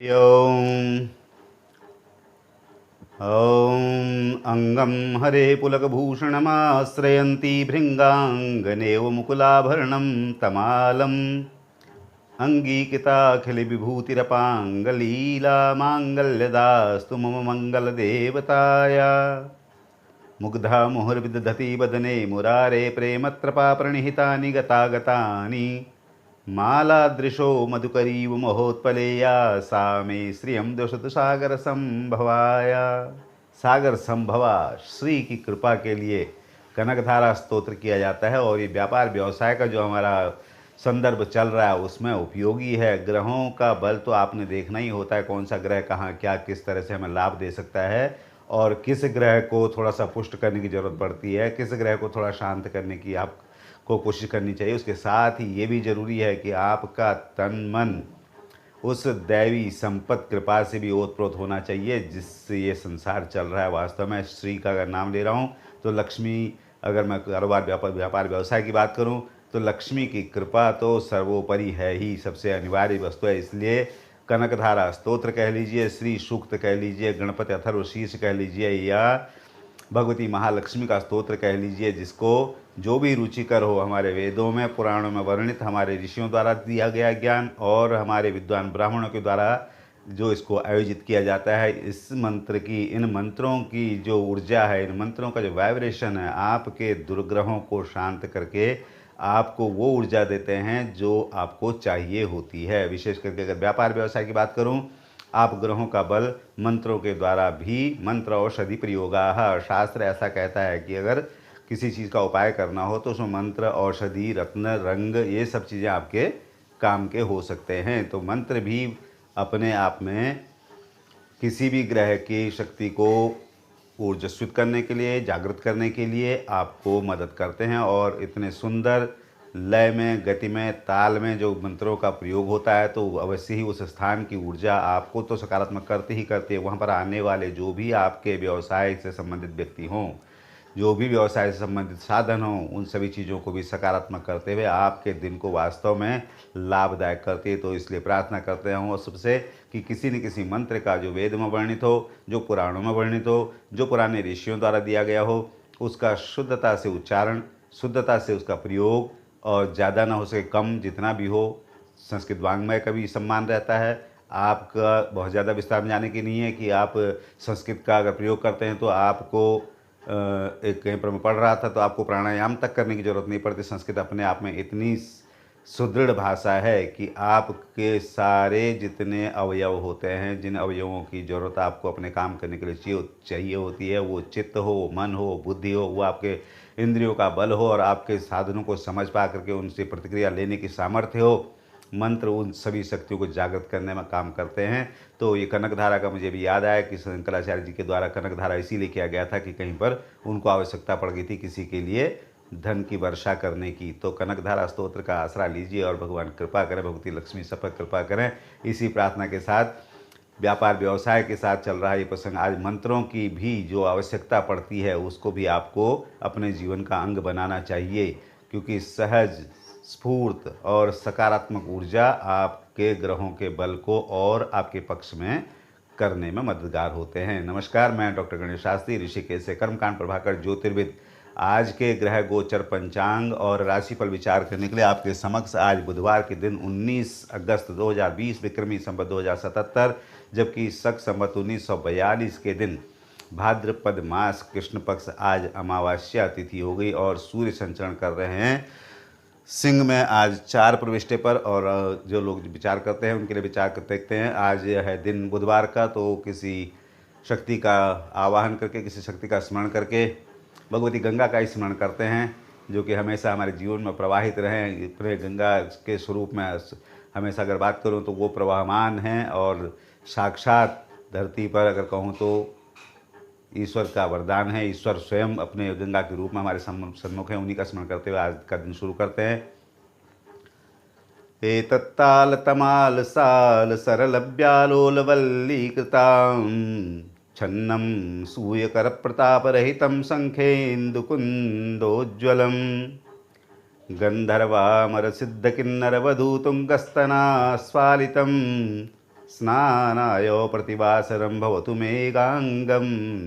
ॐ अङ्गं हरे पुलकभूषणमाश्रयन्ती भृङ्गाङ्गनेव मुकुलाभरणं तमालम् अङ्गीकृताखिलविभूतिरपाङ्गलीला माङ्गल्यदास्तु मम मङ्गलदेवताय मुग्धा मुहुर्विदधति वदने मुरारे प्रेमत्रपाप्रणिहितानि गतागतानि मालादृशो मधुकरीव महोत्पलेया सा मे श्रियं दशतु सागर संभवाय। सागर संभवा श्री की कृपा के लिए कनकधारा स्तोत्र किया जाता है और ये व्यापार व्यवसाय का जो हमारा संदर्भ चल रहा है उसमें उपयोगी है। ग्रहों का बल तो आपने देखना ही होता है, कौन सा ग्रह कहाँ क्या किस तरह से हमें लाभ दे सकता है और किस ग्रह को थोड़ा सा पुष्ट करने की ज़रूरत पड़ती है, किस ग्रह को थोड़ा शांत करने की आपको कोशिश करनी चाहिए। उसके साथ ही ये भी ज़रूरी है कि आपका तन मन उस दैवी संपत्ति कृपा से भी ओतप्रोत होना चाहिए जिससे ये संसार चल रहा है। वास्तव में श्री का अगर नाम ले रहा हूँ तो लक्ष्मी, अगर मैं कारोबार व्यापार व्यवसाय की बात करूँ तो लक्ष्मी की कृपा तो सर्वोपरि है ही, सबसे अनिवार्य वस्तु है। इसलिए कनकधारा स्तोत्र कह लीजिए, श्री सूक्त कह लीजिए, गणपति अथर्वशीर्ष कह लीजिए या भगवती महालक्ष्मी का स्तोत्र कह लीजिए, जिसको जो भी रुचिकर हो, हमारे वेदों में पुराणों में वर्णित, हमारे ऋषियों द्वारा दिया गया ज्ञान और हमारे विद्वान ब्राह्मणों के द्वारा जो इसको आयोजित किया जाता है। इस मंत्र की, इन मंत्रों की जो ऊर्जा है, इन मंत्रों का जो वाइब्रेशन है, आपके दुर्ग्रहों को शांत करके आपको वो ऊर्जा देते हैं जो आपको चाहिए होती है। विशेष करके अगर व्यापार व्यवसाय की बात करूं, आप ग्रहों का बल मंत्रों के द्वारा भी, मंत्र औषधि प्रयोगाः, शास्त्र ऐसा कहता है कि अगर किसी चीज़ का उपाय करना हो तो उसमें मंत्र, औषधि, रत्न, रंग, ये सब चीज़ें आपके काम के हो सकते हैं। तो मंत्र भी अपने आप में किसी भी ग्रह की शक्ति को ऊर्जस्वित करने के लिए, जागृत करने के लिए आपको मदद करते हैं। और इतने सुंदर लय में, गति में, ताल में जो मंत्रों का प्रयोग होता है तो अवश्य ही उस स्थान की ऊर्जा आपको तो सकारात्मक करती ही करती है। वहाँ पर आने वाले जो भी आपके व्यवसाय से संबंधित व्यक्ति हों, जो भी व्यवसाय से संबंधित साधन हों, उन सभी चीज़ों को भी सकारात्मक करते हुए आपके दिन को वास्तव में लाभदायक करती है। तो इसलिए प्रार्थना करते हैं सबसे कि किसी न किसी मंत्र का जो वेद में वर्णित हो, जो पुराणों में वर्णित हो, जो पुराने ऋषियों द्वारा दिया गया हो, उसका शुद्धता से उच्चारण, शुद्धता से उसका प्रयोग, और ज़्यादा ना हो सके कम, जितना भी हो। संस्कृत वाङ्मय का भी सम्मान रहता है। आपका बहुत ज़्यादा विस्तार में जाने की नहीं है कि आप संस्कृत का अगर प्रयोग करते हैं तो आपको एक कहीं पर मैं पढ़ रहा था तो आपको प्राणायाम तक करने की ज़रूरत नहीं पड़ती। संस्कृत अपने आप में इतनी सुदृढ़ भाषा है कि आपके सारे जितने अवयव होते हैं, जिन अवयवों की ज़रूरत आपको अपने काम करने के लिए चाहिए होती है, वो चित्त हो, मन हो, बुद्धि हो, वो आपके इंद्रियों का बल हो और आपके साधनों को समझ पा करके उनसे प्रतिक्रिया लेने की सामर्थ्य हो, मंत्र उन सभी शक्तियों को जागृत करने में काम करते हैं। तो ये कनकधारा का मुझे भी याद आया कि शंकराचार्य जी के द्वारा कनकधारा इसीलिए किया गया था कि कहीं पर उनको आवश्यकता पड़ गई थी किसी के लिए धन की वर्षा करने की। तो कनकधारा स्तोत्र का आसरा लीजिए और भगवान कृपा करें, भगवती लक्ष्मी सब पर कृपा करें। इसी प्रार्थना के साथ व्यापार व्यवसाय के साथ चल रहा ये प्रसंग, आज मंत्रों की भी जो आवश्यकता पड़ती है उसको भी आपको अपने जीवन का अंग बनाना चाहिए, क्योंकि सहज, स्फूर्त और सकारात्मक ऊर्जा आपके ग्रहों के बल को और आपके पक्ष में करने में मददगार होते हैं। नमस्कार, मैं डॉक्टर गणेश शास्त्री, ऋषिकेश से कर्मकांड प्रभाकर ज्योतिर्विद, आज के ग्रह गोचर पंचांग और राशिफल विचार करने के लिए आपके समक्ष आज बुधवार के दिन 19 अगस्त 2020 विक्रमी संवत 2077, जबकि शक संवत 1942 के दिन भाद्रपद मास कृष्ण पक्ष आज अमावस्या तिथि हो गई और सूर्य संचरण कर रहे हैं सिंह में आज 4 प्रविष्टे पर। और जो लोग विचार करते हैं उनके लिए विचार कर देखते हैं। आज है दिन बुधवार का, तो किसी शक्ति का आवाहन करके, किसी शक्ति का स्मरण करके भगवती गंगा का ही स्मरण करते हैं, जो कि हमेशा हमारे जीवन में प्रवाहित रहें। पूरे गंगा के स्वरूप में हमेशा अगर बात करूं तो वो प्रवाहमान हैं और साक्षात धरती पर अगर कहूं तो ईश्वर का वरदान है। ईश्वर स्वयं अपने गंगा के रूप में हमारे सन्मुख हैं। उन्हीं का स्मरण करते हुए आज का दिन शुरू करते हैं। एतत्ताल तमाल साल सरलव्यालोलवल्लीकृतां छन्नं सूयकरप्रतापरहितं शङ्खेन्दुकुन्दोज्ज्वलं गन्धर्वामरसिद्धकिन्नरवधूतुङ्गस्तनास्वालितं स्नानाय प्रतिवासरं भवतु मेघांगम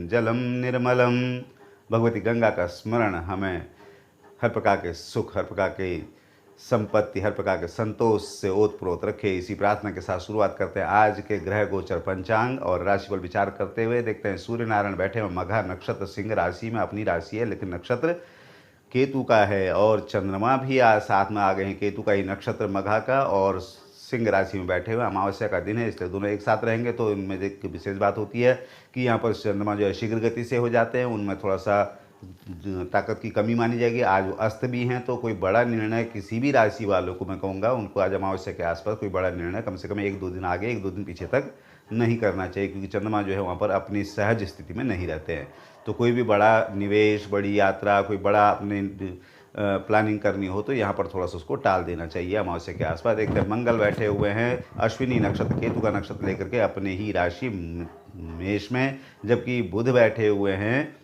जलम निर्मलम। भगवती गंगा का स्मरण हमें हर प्रकार के सुख, हर प्रकार की संपत्ति, हर प्रकार के संतोष से ओतप्रोत रखे। इसी प्रार्थना के साथ शुरुआत करते हैं आज के ग्रह गोचर पंचांग और राशिफल विचार करते हुए। देखते हैं सूर्य नारायण बैठे हुए मघा नक्षत्र सिंह राशि में, अपनी राशि है लेकिन नक्षत्र केतु का है, और चंद्रमा भी आज साथ में आ गए हैं, केतु का ही नक्षत्र मघा का और सिंह राशि में बैठे हुए। अमावस्या का दिन है इसलिए दोनों एक साथ रहेंगे। तो इनमें एक विशेष बात होती है कि यहाँ पर चंद्रमा जो है शीघ्र गति से हो जाते हैं, उनमें थोड़ा सा ताकत की कमी मानी जाएगी। आज वो अस्त भी हैं, तो कोई बड़ा निर्णय किसी भी राशि वालों को मैं कहूँगा उनको आज अमावस्या के आसपास कोई बड़ा निर्णय कम से कम 1-2 दिन आगे 1-2 दिन पीछे तक नहीं करना चाहिए, क्योंकि चंद्रमा जो है वहाँ पर अपनी सहज स्थिति में नहीं रहते हैं। तो कोई भी बड़ा निवेश, बड़ी यात्रा, कोई बड़ा अपने प्लानिंग करनी हो तो यहाँ पर थोड़ा सा उसको टाल देना चाहिए अमावस्या के आसपास। देखते हैं मंगल बैठे हुए हैं अश्विनी नक्षत्र केतु का नक्षत्र लेकर के अपने ही राशि मेष में, जबकि बुध बैठे हुए हैं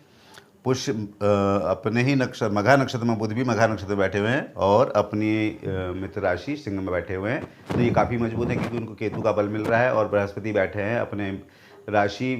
पुष्य अपने ही नक्षत्र मघा नक्षत्र में, बुध भी मघा नक्षत्र में बैठे हुए हैं और अपनी मित्र राशि सिंह में बैठे हुए हैं। तो ये काफ़ी मजबूत है क्योंकि उनको केतु का बल मिल रहा है। और बृहस्पति बैठे हैं अपने राशि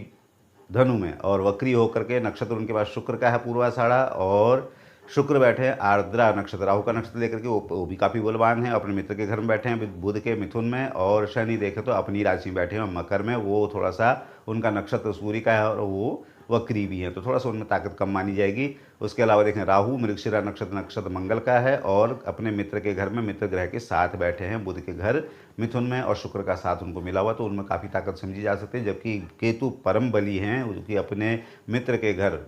धनु में और वक्री होकर के, नक्षत्र उनके पास शुक्र का है पूर्वाषाढ़ा, और शुक्र बैठे हैं आर्द्रा नक्षत्र, राहु का नक्षत्र लेकर के, वो भी काफ़ी बलवान है। अपने मित्र के घर में बैठे हैं बुध के मिथुन में, और शनि देखें तो अपनी राशि में बैठे हैं मकर में, वो थोड़ा सा उनका नक्षत्र सूर्य का है और वो वक्री भी है, तो थोड़ा सा उनमें ताकत कम मानी जाएगी। उसके अलावा देखें राहु मृगशिरा नक्षत्र मंगल का है और अपने मित्र के घर में मित्र ग्रह के साथ बैठे हैं बुध के घर मिथुन में, और शुक्र का साथ उनको मिला हुआ, तो उनमें काफ़ी ताकत समझी जा सकती है। जबकि केतु परम बली हैं, जो कि अपने मित्र के घर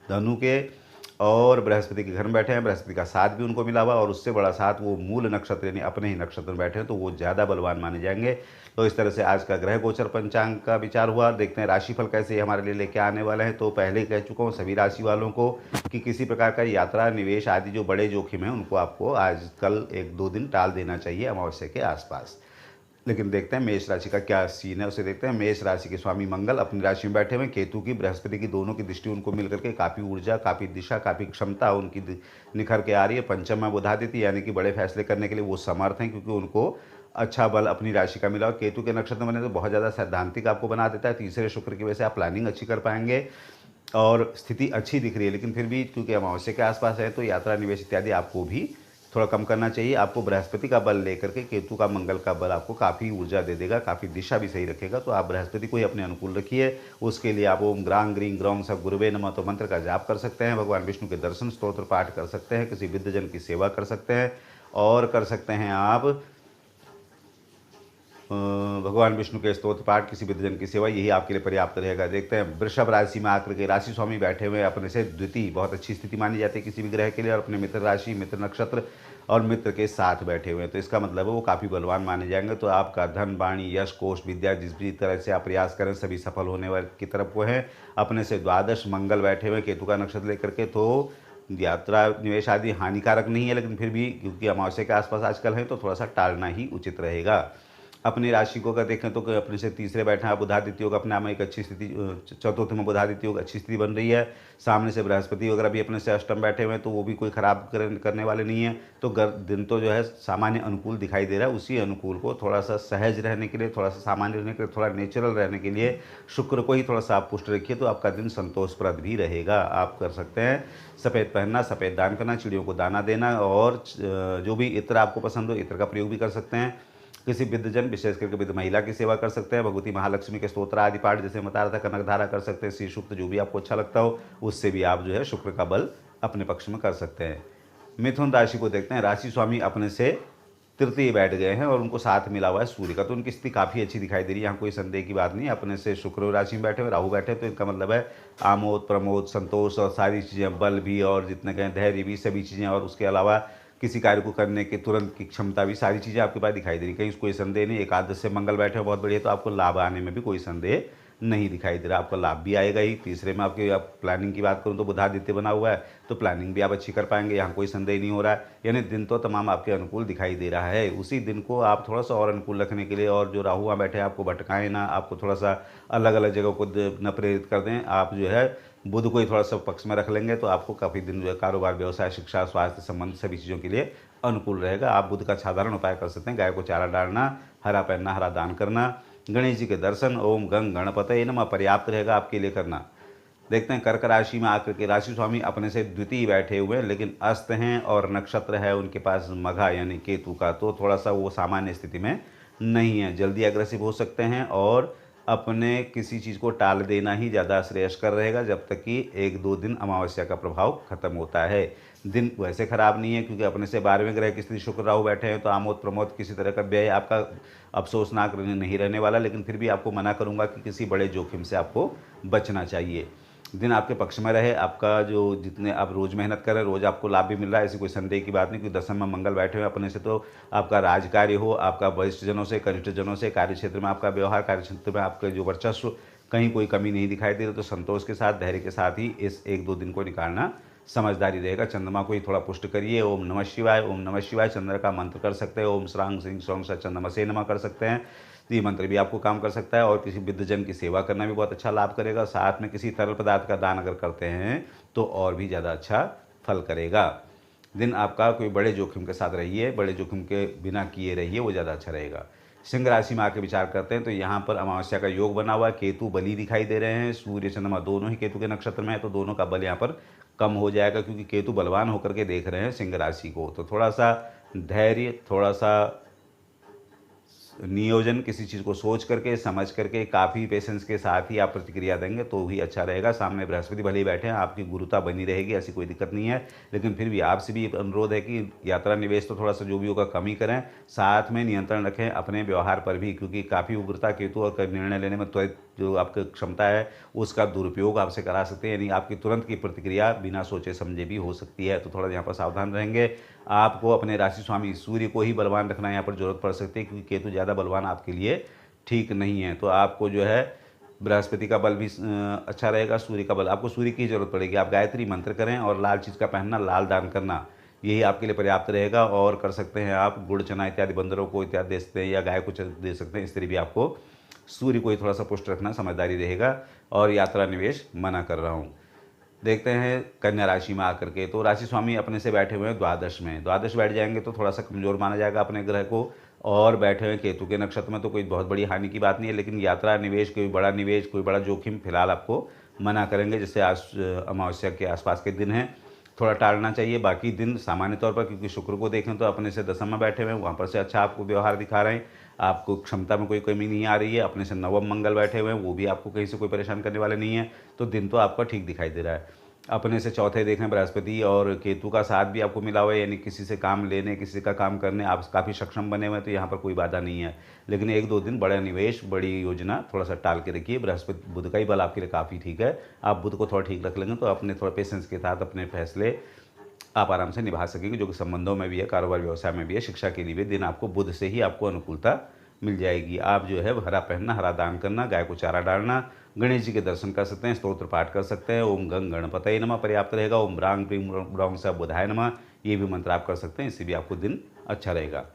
धनु के और बृहस्पति के घर में बैठे हैं, बृहस्पति का साथ भी उनको मिला हुआ, और उससे बड़ा साथ वो मूल नक्षत्र यानी अपने ही नक्षत्र में बैठे हैं, तो वो ज़्यादा बलवान माने जाएंगे। तो इस तरह से आज का ग्रह गोचर पंचांग का विचार हुआ। देखते हैं राशिफल कैसे हमारे लिए लेके आने वाले हैं। तो पहले ही कह चुका हूँ सभी राशि वालों को कि किसी प्रकार का यात्रा, निवेश आदि जो बड़े जोखिम हैं उनको आपको आज कल 1-2 दिन टाल देना चाहिए अमावस्या के आसपास। लेकिन देखते हैं मेष राशि का क्या सीन है, उसे देखते हैं। मेष राशि के स्वामी मंगल अपनी राशि में बैठे हुए, केतु की बृहस्पति की दोनों की दृष्टि उनको मिलकर के काफ़ी ऊर्जा, काफ़ी दिशा, काफ़ी क्षमता उनकी निखर के आ रही है। पंचम में बुधादित्य यानी कि बड़े फैसले करने के लिए वो समर्थ हैं, क्योंकि उनको अच्छा बल अपनी राशि का मिला। और केतु के नक्षत्र बने तो बहुत ज़्यादा सैद्धांतिक आपको बना देता है। तीसरे शुक्र की वजह से आप प्लानिंग अच्छी कर पाएंगे और स्थिति अच्छी दिख रही है, लेकिन फिर भी क्योंकि अमावस्या के आसपास है तो यात्रा, निवेश इत्यादि आपको भी थोड़ा कम करना चाहिए। आपको बृहस्पति का बल लेकर के केतु का, मंगल का बल आपको काफ़ी ऊर्जा दे देगा, काफ़ी दिशा भी सही रखेगा। तो आप बृहस्पति को ही अपने अनुकूल रखिए। उसके लिए आप ओम ग्रांग ग्रीं ग्रौंग सब गुरुवे नमः तो मंत्र का जाप कर सकते हैं, भगवान विष्णु के दर्शन स्तोत्र पाठ कर सकते हैं, किसी वृद्धजन की सेवा कर सकते हैं, और कर सकते हैं आप भगवान विष्णु के स्तोत्र पाठ, किसी वृद्धजन की सेवा, यही आपके लिए पर्याप्त रहेगा। देखते हैं वृषभ राशि में आकर के राशि स्वामी बैठे हुए अपने से द्वितीय, बहुत अच्छी स्थिति मानी जाती है किसी भी ग्रह के लिए, और अपने मित्र राशि, मित्र नक्षत्र और मित्र के साथ बैठे हुए हैं, तो इसका मतलब है वो काफ़ी बलवान माने जाएंगे। तो आपका धन, वाणी, यश, कोष, विद्या, जिस भी तरह से आप प्रयास करें सभी सफल होने वाले की तरफ वो हैं। अपने से द्वादश मंगल बैठे हुए केतु का नक्षत्र लेकर के, तो यात्रा, निवेश आदि हानिकारक नहीं है, लेकिन फिर भी क्योंकि अमावस्या के आसपास आजकल है तो थोड़ा सा टालना ही उचित रहेगा। अपनी राशि को अगर देखें तो अपने से तीसरे बैठे हैं बुधादित्य योग, अपने आप में एक अच्छी स्थिति, चतुर्थ में बुधादित्य योग अच्छी स्थिति बन रही है। सामने से बृहस्पति वगैरह भी अपने से अष्टम बैठे हुए हैं, तो वो भी कोई खराब करने वाले नहीं है। तो दिन तो जो है सामान्य अनुकूल दिखाई दे रहा है। उसी अनुकूल को थोड़ा सा सहज रहने के लिए, थोड़ा सा सामान्य रहने के लिए, थोड़ा नेचुरल रहने के लिए शुक्र को ही थोड़ा सा आप पुष्ट रखिए, तो आपका दिन संतोषप्रद भी रहेगा। आप कर सकते हैं सफ़ेद पहनना, सफ़ेद दान करना, चिड़ियों को दाना देना, और जो भी इत्र आपको पसंद हो इत्र का प्रयोग भी कर सकते हैं। किसी वृद्धजन, विशेष करके वृद्ध महिला की सेवा कर सकते हैं। भगवती महालक्ष्मी के स्तोत्र आदि पाठ जैसे बता रहा था, कनक धारा कर सकते हैं, श्री सूक्त, जो भी आपको अच्छा लगता हो उससे भी आप जो है शुक्र का बल अपने पक्ष में कर सकते हैं। मिथुन राशि को देखते हैं। राशि स्वामी अपने से तृतीय बैठ गए हैं और उनको साथ मिला हुआ है सूर्य का, तो उनकी स्थिति काफ़ी अच्छी दिखाई दे रही है। यहाँ कोई संदेह की बात नहीं। अपने से शुक्र राशि में बैठे हुए, राहु बैठे, तो इनका मतलब है आमोद, प्रमोद, संतोष और सारी चीज़ें, बल भी और जितने कहें धैर्य भी, सभी चीज़ें, और उसके अलावा किसी कार्य को करने के तुरंत की क्षमता भी, सारी चीज़ें आपके पास दिखाई दे रही। कहीं कोई संदेह नहीं। एकादश से मंगल बैठे हो बहुत बढ़िया, तो आपको लाभ आने में भी कोई संदेह नहीं दिखाई दे रहा। आपका लाभ भी आएगा ही। तीसरे में आपकी प्लानिंग की बात करूँ तो बुधादित्य बना हुआ है, तो प्लानिंग भी आप अच्छी कर पाएंगे, यहाँ कोई संदेह नहीं हो रहा है। यानी दिन तो तमाम आपके अनुकूल दिखाई दे रहा है। उसी दिन को आप थोड़ा सा और अनुकूल रखने के लिए, और जो राहु वहाँ बैठे आपको भटकाएं ना, आपको थोड़ा सा अलग अलग जगह को न प्रेरित कर दें, आप जो है बुध को ही थोड़ा सा पक्ष में रख लेंगे, तो आपको काफ़ी दिन जो है कारोबार, व्यवसाय, शिक्षा, स्वास्थ्य संबंध सभी चीज़ों के लिए अनुकूल रहेगा। आप बुध का साधारण उपाय कर सकते हैं। गाय को चारा डालना, हरा पहनना, हरा दान करना, गणेश जी के दर्शन, ओम गंग गणपतये नमः पर्याप्त रहेगा आपके लिए करना। देखते हैं कर्क राशि में आकर के राशि स्वामी अपने से द्वितीय बैठे हुए हैं, लेकिन अस्त हैं और नक्षत्र है उनके पास मघा यानी केतु का, तो थोड़ा सा वो सामान्य स्थिति में नहीं है, जल्दी अग्रेसिव हो सकते हैं और अपने किसी चीज़ को टाल देना ही ज़्यादा श्रेयस्कर रहेगा जब तक कि 1-2 दिन अमावस्या का प्रभाव खत्म होता है। दिन वैसे खराब नहीं है क्योंकि अपने से 12वें ग्रह की स्थिति शुक्र राहु बैठे हैं, तो आमोद प्रमोद किसी तरह का व्यय आपका अफसोसनाक नहीं रहने वाला, लेकिन फिर भी आपको मना करूंगा कि किसी बड़े जोखिम से आपको बचना चाहिए। दिन आपके पक्ष में रहे, आपका जो जितने आप रोज़ मेहनत कर रहे हैं रोज़ आपको लाभ भी मिल रहा है, ऐसी कोई संदेह की बात नहीं, क्योंकि दसम में मंगल बैठे हुए अपने से, तो आपका राजकार्य हो, आपका वरिष्ठ जनों से कनिष्ठ जनों से, कार्य क्षेत्र में आपका व्यवहार, कार्य क्षेत्र में आपका जो वर्चस्व, कहीं कोई कमी नहीं दिखाई दे रही, तो संतोष के साथ धैर्य के साथ ही इस 1-2 दिन को निकालना समझदारी रहेगा। चंद्रमा को ही थोड़ा पुष्ट करिए, ओम नमः शिवाय, ओम नमः शिवाय चंद्र का मंत्र कर सकते हैं, ओम श्रांग सिंह सोंग सा चंद्रमा से नमः कर सकते हैं, तो ये मंत्र भी आपको काम कर सकता है। और किसी वृद्धजन की सेवा करना भी बहुत अच्छा लाभ करेगा। साथ में किसी तरल पदार्थ का दान अगर करते हैं तो और भी ज़्यादा अच्छा फल करेगा। दिन आपका कोई बड़े जोखिम के साथ रहिए, बड़े जोखिम के बिना किए रहिए, वो ज़्यादा अच्छा रहेगा। सिंह राशि में आके विचार करते हैं तो यहाँ पर अमावस्या का योग बना हुआ है, केतु बली दिखाई दे रहे हैं, सूर्य चंद्रमा दोनों ही केतु के नक्षत्र में है, तो दोनों का बल यहाँ पर कम हो जाएगा क्योंकि केतु बलवान होकर के देख रहे हैं सिंह राशि को। तो थोड़ा सा धैर्य, थोड़ा सा नियोजन, किसी चीज़ को सोच करके समझ करके काफ़ी पेशेंस के साथ ही आप प्रतिक्रिया देंगे तो ही अच्छा रहेगा। सामने बृहस्पति भले ही बैठे हैं, आपकी गुरुता बनी रहेगी, ऐसी कोई दिक्कत नहीं है, लेकिन फिर भी आपसे भी अनुरोध है कि यात्रा निवेश तो थोड़ा सा जो भी होगा कम ही करें, साथ में नियंत्रण रखें अपने व्यवहार पर भी, क्योंकि काफ़ी उग्रता केतु और निर्णय लेने में त्वरित जो आपकी क्षमता है उसका दुरुपयोग आपसे करा सकते हैं, यानी आपकी तुरंत की प्रतिक्रिया बिना सोचे समझे भी हो सकती है, तो थोड़ा यहाँ पर सावधान रहेंगे। आपको अपने राशि स्वामी सूर्य को ही बलवान रखना यहाँ पर जरूरत पड़ सकती है क्योंकि केतु ज़्यादा बलवान आपके लिए ठीक नहीं है, तो आपको जो है बृहस्पति का बल भी अच्छा रहेगा, सूर्य का बल, आपको सूर्य की जरूरत पड़ेगी। आप गायत्री मंत्र करें और लाल चीज़ का पहनना, लाल दान करना, यही आपके लिए पर्याप्त रहेगा। और कर सकते हैं आप गुड़ चना इत्यादि बंदरों को इत्यादि दे सकते हैं या गाय को दे सकते हैं, इस तरह भी आपको सूर्य को ही थोड़ा सा पुष्ट रखना समझदारी रहेगा। और यात्रा निवेश मना कर रहा हूँ। देखते हैं कन्या राशि में आकर के, तो राशि स्वामी अपने से बैठे हुए हैं द्वादश में, द्वादश बैठ जाएंगे तो थोड़ा सा कमजोर माना जाएगा अपने ग्रह को, और बैठे हुए केतु के नक्षत्र में तो कोई बहुत बड़ी हानि की बात नहीं है, लेकिन यात्रा निवेश, कोई बड़ा निवेश, कोई बड़ा जोखिम फिलहाल आपको मना करेंगे। जैसे आज अमावस्या के आसपास के दिन हैं, थोड़ा टालना चाहिए। बाकी दिन सामान्य तौर पर, क्योंकि शुक्र को देखें तो अपने से दसम में बैठे हुए हैं, वहाँ पर से अच्छा आपको व्यवहार दिखा रहे हैं, आपको क्षमता में कोई कमी नहीं आ रही है। अपने से नवम मंगल बैठे हुए हैं, वो भी आपको कहीं से कोई परेशान करने वाले नहीं है, तो दिन तो आपका ठीक दिखाई दे रहा है। अपने से चौथे देखें बृहस्पति और केतु का साथ भी आपको मिला हुआ है, यानी किसी से काम लेने, किसी का काम करने आप काफ़ी सक्षम बने हुए हैं, तो यहाँ पर कोई बाधा नहीं है। लेकिन 1-2 दिन बड़ा निवेश, बड़ी योजना थोड़ा सा टाल के रखिए। बृहस्पति बुध का ही बल आपके लिए काफ़ी ठीक है, आप बुध को थोड़ा ठीक रख लेंगे तो अपने थोड़ा पेशेंस के साथ अपने फैसले आप आराम से निभा सकेंगे, जो कि संबंधों में भी है, कारोबार व्यवसाय में भी है, शिक्षा के लिए भी। दिन आपको बुध से ही आपको अनुकूलता मिल जाएगी। आप जो है हरा पहनना, हरा दान करना, गाय को चारा डालना, गणेश जी के दर्शन कर सकते हैं, स्तोत्र पाठ कर सकते हैं, ओम गंग गणपतये नमः पर्याप्त रहेगा, ओम ब्रांग प्रीम ब्रांग सा बुधाय नमः, ये भी मंत्र आप कर सकते हैं, इससे भी आपको दिन अच्छा रहेगा।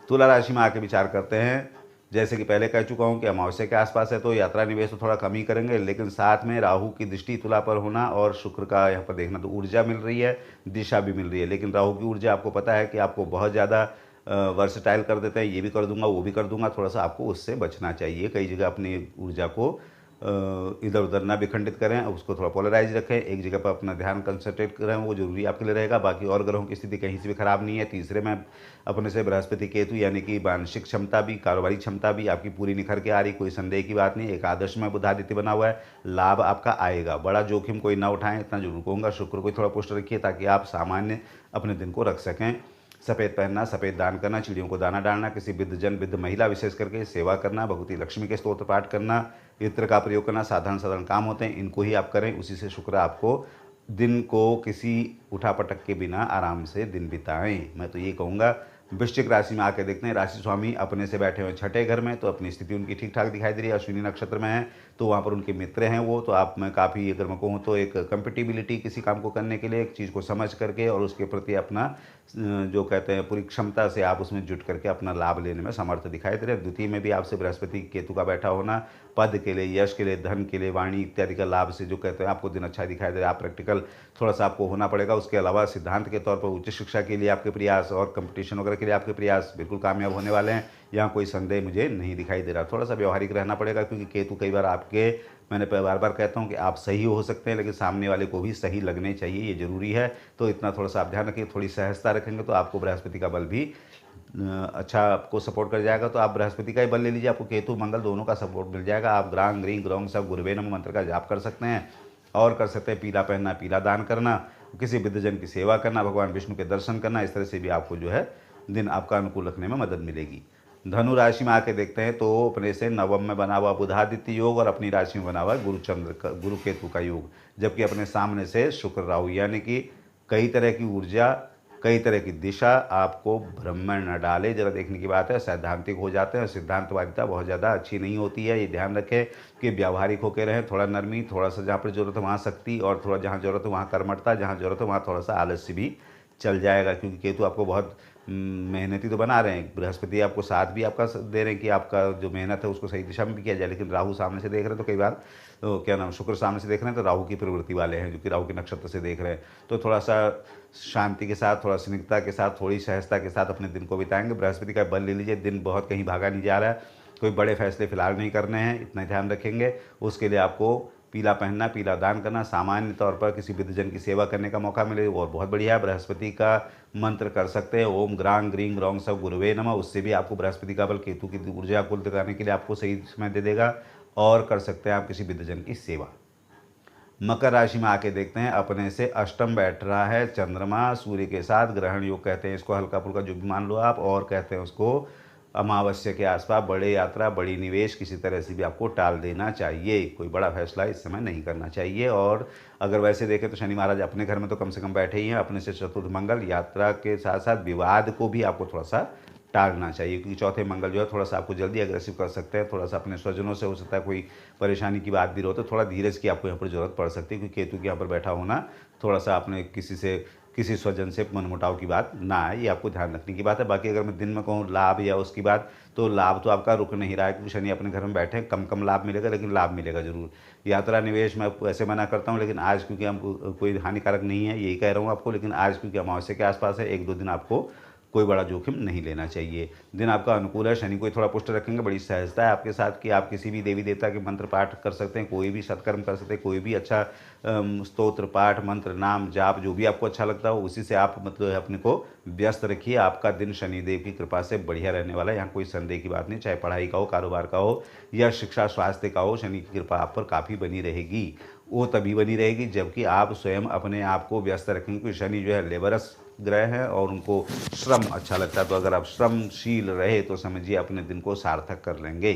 तुला राशि में आके विचार करते हैं, जैसे कि पहले कह चुका हूँ कि अमावस्या के आसपास है तो यात्रा निवेश तो थोड़ा कम ही करेंगे, लेकिन साथ में राहु की दृष्टि तुला पर होना और शुक्र का यहाँ पर देखना, तो ऊर्जा मिल रही है, दिशा भी मिल रही है। लेकिन राहु की ऊर्जा आपको पता है कि आपको बहुत ज़्यादा वर्सटाइल कर देते हैं, ये भी कर दूंगा वो भी कर दूंगा, थोड़ा सा आपको उससे बचना चाहिए। कई जगह अपनी ऊर्जा को इधर उधर ना विखंडित करें, उसको थोड़ा पोलराइज रखें, एक जगह पर अपना ध्यान कंसंट्रेट करें, वो जरूरी आपके लिए रहेगा। बाकी और ग्रहों की स्थिति कहीं से भी खराब नहीं है। तीसरे में अपने से बृहस्पति केतु, यानी कि मानसिक क्षमता भी, कारोबारी क्षमता भी आपकी पूरी निखर के आ रही, कोई संदेह की बात नहीं। एकादश में बुधादित्य बना हुआ है, लाभ आपका आएगा, बड़ा जोखिम कोई ना उठाएं, इतना जरूर कहूँगा। शुक्र को थोड़ा पुष्ट रखिए ताकि आप सामान्य अपने दिन को रख सकें। सफ़ेद पहनना, सफ़ेद दान करना, चिड़ियों को दाना डालना, किसी वृद्धजन, वृद्ध महिला विशेष करके सेवा करना, भगवती लक्ष्मी के स्तोत्र पाठ करना, इत्र का प्रयोग करना, साधारण साधारण काम होते हैं, इनको ही आप करें, उसी से शुक्र आपको दिन को किसी उठापटक के बिना आराम से दिन बिताएं। मैं तो ये कहूँगा। वृश्चिक राशि में आके देखते हैं, राशि स्वामी अपने से बैठे हुए छठे घर में, तो अपनी स्थिति उनकी ठीक ठाक दिखाई दे रही है। अश्विनी नक्षत्र में है तो वहाँ पर उनके मित्र हैं वो, तो आप में काफ़ी, अगर मैं कहूँ तो एक कंपेटिबिलिटी किसी काम को करने के लिए, एक चीज़ को समझ करके और उसके प्रति अपना जो कहते हैं पूरी क्षमता से आप उसमें जुट करके अपना लाभ लेने में समर्थ दिखाई दे रहे हैं। द्वितीय में भी आपसे बृहस्पति केतु का बैठा होना, पद के लिए, यश के लिए, धन के लिए, वाणी इत्यादि का लाभ से जो कहते हैं आपको दिन अच्छा दिखाई दे रहा है। आप प्रैक्टिकल थोड़ा सा आपको होना पड़ेगा। उसके अलावा सिद्धांत के तौर पर उच्च शिक्षा के लिए आपके प्रयास और कंपटीशन वगैरह के लिए आपके प्रयास बिल्कुल कामयाब होने वाले हैं। यहाँ कोई संदेह मुझे नहीं दिखाई दे रहा। थोड़ा सा व्यवहारिक रहना पड़ेगा, क्योंकि केतु कई बार आपके, मैंने बार बार कहता हूँ कि आप सही हो सकते हैं, लेकिन सामने वाले को भी सही लगने चाहिए, ये ज़रूरी है। तो इतना थोड़ा सा आप ध्यान रखिए, थोड़ी सहजता रखेंगे तो आपको बृहस्पति का बल भी अच्छा आपको सपोर्ट कर जाएगा। तो आप बृहस्पति का ही बल ले लीजिए, आपको केतु मंगल दोनों का सपोर्ट मिल जाएगा। आप ग्रांग ग्रीं ग्रौंग सब गुरुवे नमः मंत्र का जाप कर सकते हैं, और कर सकते हैं पीला पहनना, पीला दान करना, किसी वृद्धजन की सेवा करना, भगवान विष्णु के दर्शन करना। इस तरह से भी आपको जो है दिन आपका अनुकूल रखने में मदद मिलेगी। धनु राशि में आके देखते हैं तो अपने से नवम में बना हुआ बुधादित्य योग और अपनी राशि में बना हुआ गुरु केतु का योग, जबकि अपने सामने से शुक्र राहु, यानी कि कई तरह की ऊर्जा, कई तरह की दिशा आपको भ्रम में न डाले। जरा देखने की बात है, सैद्धांतिक हो जाते हैं, सिद्धांतवादिता बहुत ज़्यादा अच्छी नहीं होती है। ये ध्यान रखें कि व्यावहारिक होकर रहें, थोड़ा नरमी, थोड़ा सा जहाँ पर जरूरत है वहाँ शक्ति, और थोड़ा जहाँ जरूरत है वहाँ कर्मठता, जहाँ जरूरत है वहाँ थोड़ा सा आलस्य भी चल जाएगा। क्योंकि केतु आपको बहुत मेहनती तो बना रहे हैं, बृहस्पति आपको साथ भी आपका दे रहे हैं कि आपका जो मेहनत है उसको सही दिशा में भी किया जाए। लेकिन राहु सामने से देख रहे हैं तो कई बार तो क्या नाम, शुक्र सामने से देख रहे हैं तो राहु की प्रवृत्ति वाले हैं, जो कि राहु के नक्षत्र से देख रहे हैं। तो थोड़ा सा शांति के साथ, थोड़ा स्निग्धता के साथ, थोड़ी सहजता के साथ अपने दिन को बिताएंगे। बृहस्पति का बल ले लीजिए, दिन बहुत कहीं भागा नहीं जा रहा है, कोई बड़े फैसले फिलहाल नहीं करने हैं, इतना ध्यान रखेंगे। उसके लिए आपको पीला पहनना, पीला दान करना, सामान्य तौर पर किसी वृद्धजन की सेवा करने का मौका मिले और बहुत बढ़िया है। बृहस्पति का मंत्र कर सकते हैं, ओम ग्रांग ग्रीं ग्रौंग सब गुरुवे नमः, उससे भी आपको बृहस्पति का बल केतु की ऊर्जा को दिखाने के लिए आपको सही समय दे देगा। और कर सकते हैं आप किसी वृद्धजन की सेवा। मकर राशि में आके देखते हैं, अपने से अष्टम बैठ रहा है चंद्रमा सूर्य के साथ, ग्रहण योग कहते हैं इसको, हल्का फुल्का जो भी मान लो आप, और कहते हैं उसको अमावस्या के आसपास बड़े यात्रा, बड़ी निवेश किसी तरह से भी आपको टाल देना चाहिए। कोई बड़ा फैसला इस समय नहीं करना चाहिए। और अगर वैसे देखें तो शनि महाराज अपने घर में तो कम से कम बैठे ही हैं, अपने से चतुर्थ मंगल, यात्रा के साथ साथ विवाद को भी आपको थोड़ा सा टालना चाहिए, क्योंकि चौथे मंगल जो है थोड़ा सा आपको जल्दी अग्रेसिव कर सकते हैं। थोड़ा सा अपने स्वजनों से हो सकता है कोई परेशानी की बात भी रहो, तो थोड़ा धीरज की आपको यहाँ पर ज़रूरत पड़ सकती है, क्योंकि केतु के यहाँ पर बैठा होना थोड़ा सा अपने किसी स्वजन से मनमुटाव की बात ना आए, ये आपको ध्यान रखने की बात है। बाकी अगर मैं दिन में कहूँ लाभ या उसकी बात, तो लाभ तो आपका रुक नहीं रहा है, क्योंकि शनि अपने घर में बैठे हैं, कम कम लाभ मिलेगा, लेकिन लाभ मिलेगा जरूर। यात्रा निवेश मैं ऐसे मना करता हूँ, लेकिन आज क्योंकि हम कोई हानिकारक नहीं है, यही कह रहा हूँ आपको। लेकिन आज क्योंकि अमावस्या के आसपास है, एक दो दिन आपको कोई बड़ा जोखिम नहीं लेना चाहिए। दिन आपका अनुकूल है, शनि को थोड़ा पुष्ट रखेंगे। बड़ी सहजता है आपके साथ कि आप किसी भी देवी देवता के मंत्र पाठ कर सकते हैं, कोई भी सत्कर्म कर सकते हैं, कोई भी अच्छा स्तोत्र पाठ, मंत्र, नाम, जाप, जो भी आपको अच्छा लगता हो उसी से आप मतलब अपने को व्यस्त रखिए। आपका दिन शनिदेव की कृपा से बढ़िया रहने वाला है, यहाँ कोई संदेह की बात नहीं। चाहे पढ़ाई का हो, कारोबार का हो, या शिक्षा स्वास्थ्य का हो, शनि की कृपा आप पर काफ़ी बनी रहेगी। वो तभी बनी रहेगी जबकि आप स्वयं अपने आप को व्यस्त रखेंगे, क्योंकि शनि जो है लेबरस ग्रह हैं और उनको श्रम अच्छा लगता है। तो अगर आप श्रमशील रहे तो समझिए अपने दिन को सार्थक कर लेंगे।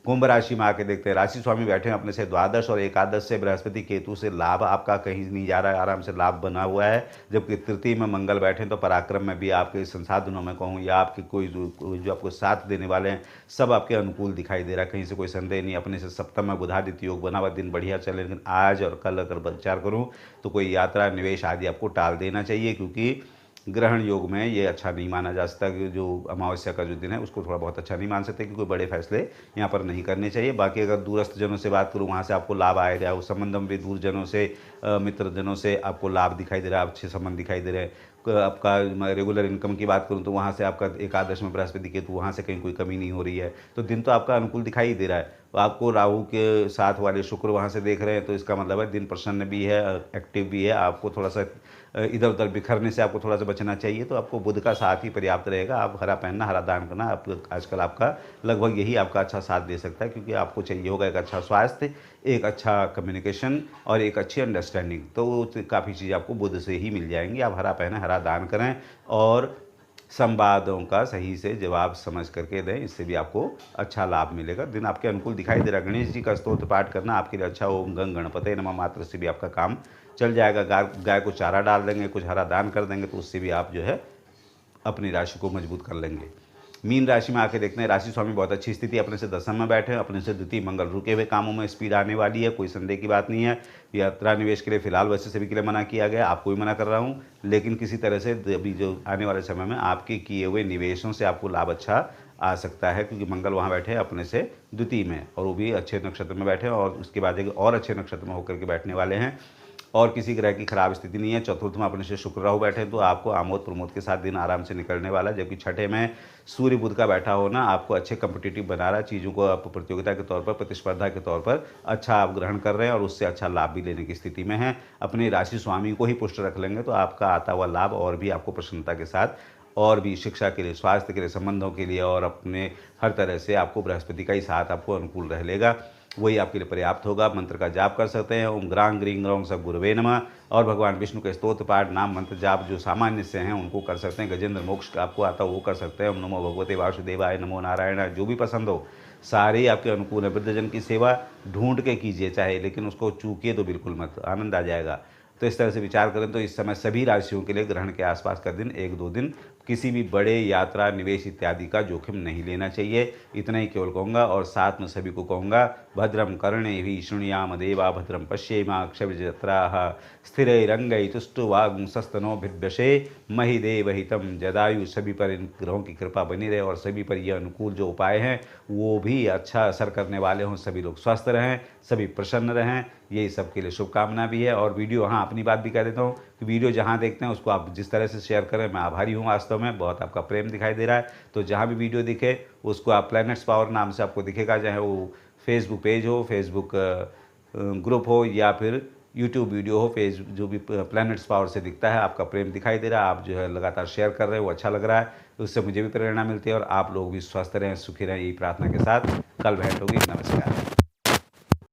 कुंभ राशि में आके देखते हैं, राशि स्वामी बैठे हैं अपने से द्वादश और एकादश से, बृहस्पति केतु से लाभ आपका कहीं नहीं जा रहा है, आराम से लाभ बना हुआ है। जबकि तृतीय में मंगल बैठे हैं, तो पराक्रम में भी आपके संसाधनों में कहूँ या आपके कोई जो आपको साथ देने वाले हैं सब आपके अनुकूल दिखाई दे रहा है, कहीं से कोई संदेह नहीं। अपने से सप्तम में बुधादित्य योग बना हुआ, दिन बढ़िया चले। लेकिन आज और कल अगर विचार करूँ तो कोई यात्रा, निवेश आदि आपको टाल देना चाहिए, क्योंकि ग्रहण योग में ये अच्छा नहीं माना जा सकता कि जो अमावस्या का जो दिन है उसको थोड़ा बहुत अच्छा नहीं मान सकते, कि कोई बड़े फैसले यहाँ पर नहीं करने चाहिए। बाकी अगर दूरस्थ जनों से बात करूँ, वहाँ से आपको लाभ आएगा, उस संबंध में भी दूर जनों से, मित्र जनों से आपको लाभ दिखाई दे रहा है, अच्छे संबंध दिखाई दे रहे हैं। आपका रेगुलर इनकम की बात करूँ तो वहाँ से आपका एकादश में बृहस्पति केतु, वहाँ से कहीं कोई कमी नहीं हो रही है, तो दिन तो आपका अनुकूल दिखाई दे रहा है। आपको राहु के साथ वाले शुक्र वहाँ से देख रहे हैं, तो इसका मतलब है दिन प्रसन्न भी है, एक्टिव भी है। आपको थोड़ा सा इधर उधर बिखरने से आपको थोड़ा सा बचना चाहिए। तो आपको बुध का साथ ही पर्याप्त रहेगा। आप हरा पहनना, हरा दान करना, आप आजकल आपका लगभग यही आपका अच्छा साथ दे सकता है, क्योंकि आपको चाहिए होगा एक अच्छा स्वास्थ्य, एक अच्छा कम्युनिकेशन और एक अच्छी अंडरस्टैंडिंग। तो काफ़ी चीज़ आपको बुध से ही मिल जाएंगी। आप हरा पहने, हरा दान करें और संवादों का सही से जवाब समझ करके दें, इससे भी आपको अच्छा लाभ मिलेगा। दिन आपके अनुकूल दिखाई दे रहा है। गणेश जी का स्तोत्र पाठ करना आपके लिए अच्छा। ओम गंग गणपते नमः मात्र से भी आपका काम चल जाएगा। गाय को चारा डाल देंगे, कुछ हरा दान कर देंगे, तो उससे भी आप जो है अपनी राशि को मजबूत कर लेंगे। मीन राशि में आके देखते हैं, राशि स्वामी बहुत अच्छी स्थिति, अपने से दशम में बैठे हैं, अपने से द्वितीय मंगल, रुके हुए कामों में स्पीड आने वाली है, कोई संदेह की बात नहीं है। यात्रा निवेश के लिए फिलहाल वैसे सभी के लिए मना किया गया, आपको भी मना कर रहा हूँ, लेकिन किसी तरह से अभी जो आने वाले समय में आपके किए हुए निवेशों से आपको लाभ अच्छा आ सकता है, क्योंकि मंगल वहाँ बैठे हैं अपने से द्वितीय में, और वो भी अच्छे नक्षत्र में बैठे हैं, और उसके बाद एक और अच्छे नक्षत्र में होकर के बैठने वाले हैं। और किसी ग्रह की खराब स्थिति नहीं है। चतुर्थ में अपने से शुक्र राहु बैठे तो आपको आमोद प्रमोद के साथ दिन आराम से निकलने वाला, जबकि छठे में सूर्य बुध का बैठा होना आपको अच्छे कम्पिटिटिव बना रहा है। चीज़ों को आप प्रतियोगिता के तौर पर, प्रतिस्पर्धा के तौर पर अच्छा आप ग्रहण कर रहे हैं और उससे अच्छा लाभ भी लेने की स्थिति में हैं। अपने राशि स्वामी को ही पुष्ट रख लेंगे तो आपका आता हुआ लाभ और भी आपको प्रसन्नता के साथ और भी शिक्षा के लिए, स्वास्थ्य के लिए, संबंधों के लिए और अपने हर तरह से आपको बृहस्पति का ही साथ आपको अनुकूल रह लेगा, वही आपके लिए पर्याप्त होगा। मंत्र का जाप कर सकते हैं, ओम ग्रां ग्रीं ग्रौं सब गुरुवे नमः, और भगवान विष्णु के स्तोत्र पाठ, नाम मंत्र जाप जो सामान्य से हैं उनको कर सकते हैं। गजेंद्र मोक्ष आपको आता हो वो कर सकते हैं। ओम नमो भगवते वासुदेवाय, नमो नारायण, जो भी पसंद हो सारे ही आपके अनुकूल है। वृद्धजन की सेवा ढूंढ के कीजिए चाहे, लेकिन उसको चूकिए तो बिल्कुल मत, आनंद आ जाएगा। तो इस तरह से विचार करें तो इस समय सभी राशियों के लिए ग्रहण के आसपास का दिन 1-2 दिन किसी भी बड़े यात्रा, निवेश इत्यादि का जोखिम नहीं लेना चाहिए। इतना ही केवल कहूँगा और साथ में सभी को कहूँगा, भद्रम कर्णेभिः शृणुयाम देवा, भद्रम पश्येमाक्षभिर्यजत्राः, स्थिरैरङ्गैः तुष्टुवागुंसस्तनोभिर्दशे महि देवहितं जदायु। सभी पर इन ग्रहों की कृपा बनी रहे और सभी पर ये अनुकूल जो उपाय हैं वो भी अच्छा असर करने वाले हों। सभी लोग स्वस्थ रहें, सभी प्रसन्न रहें, यही सबके लिए शुभकामना भी है। और वीडियो, हाँ अपनी बात भी कह देता हूँ कि वीडियो जहाँ देखते हैं उसको आप जिस तरह से शेयर करें, मैं आभारी हूँ। वास्तव में बहुत आपका प्रेम दिखाई दे रहा है। तो जहाँ भी वीडियो दिखे उसको आप प्लैनेट्स पावर नाम से आपको दिखेगा, चाहे वो फेसबुक पेज हो, फेसबुक ग्रुप हो या फिर यूट्यूब वीडियो हो, फेस जो भी प्लैनेट्स पावर से दिखता है, आपका प्रेम दिखाई दे रहा है, आप जो है लगातार शेयर कर रहे हो, वो अच्छा लग रहा है। उससे मुझे भी प्रेरणा मिलती है और आप लोग भी स्वस्थ रहें, सुखी रहें, यही प्रार्थना के साथ कल भेंट होगी। नमस्कार।